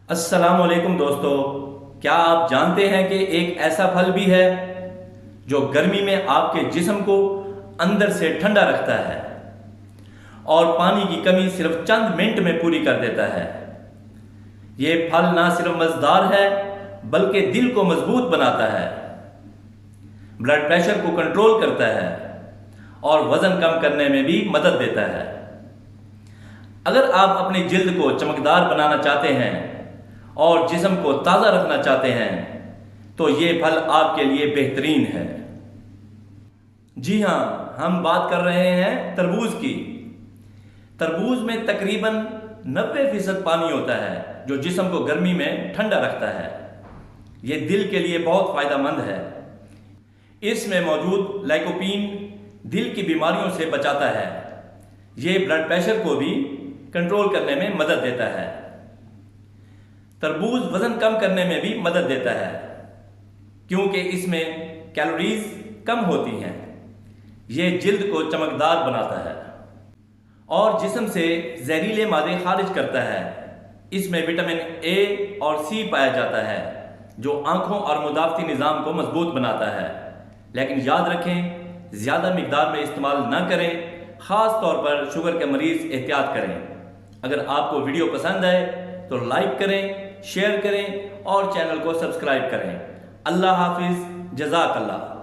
अस्सलामुअलैकुम दोस्तों, क्या आप जानते हैं कि एक ऐसा फल भी है जो गर्मी में आपके जिस्म को अंदर से ठंडा रखता है और पानी की कमी सिर्फ चंद मिनट में पूरी कर देता है। ये फल ना सिर्फ मज़ेदार है बल्कि दिल को मजबूत बनाता है, ब्लड प्रेशर को कंट्रोल करता है और वज़न कम करने में भी मदद देता है। अगर आप अपनी जिल्द को चमकदार बनाना चाहते हैं और जिस्म को ताज़ा रखना चाहते हैं तो ये फल आपके लिए बेहतरीन है। जी हाँ, हम बात कर रहे हैं तरबूज की। तरबूज में तकरीबन 90% पानी होता है जो जिस्म को गर्मी में ठंडा रखता है। ये दिल के लिए बहुत फ़ायदेमंद है। इसमें मौजूद लाइकोपीन दिल की बीमारियों से बचाता है। ये ब्लड प्रेशर को भी कंट्रोल करने में मदद देता है। तरबूज वज़न कम करने में भी मदद देता है क्योंकि इसमें कैलोरीज कम होती हैं। ये जिल्द को चमकदार बनाता है और जिस्म से जहरीले मादे खारिज करता है। इसमें विटामिन ए और सी पाया जाता है जो आँखों और मुदाफ़ती निज़ाम को मजबूत बनाता है। लेकिन याद रखें, ज़्यादा मिकदार में इस्तेमाल ना करें, ख़ास तौर पर शुगर के मरीज़ एहतियात करें। अगर आपको वीडियो पसंद आए तो लाइक करें, शेयर करें और चैनल को सब्सक्राइब करें। अल्लाह हाफिज़, जज़ाकल्लाह।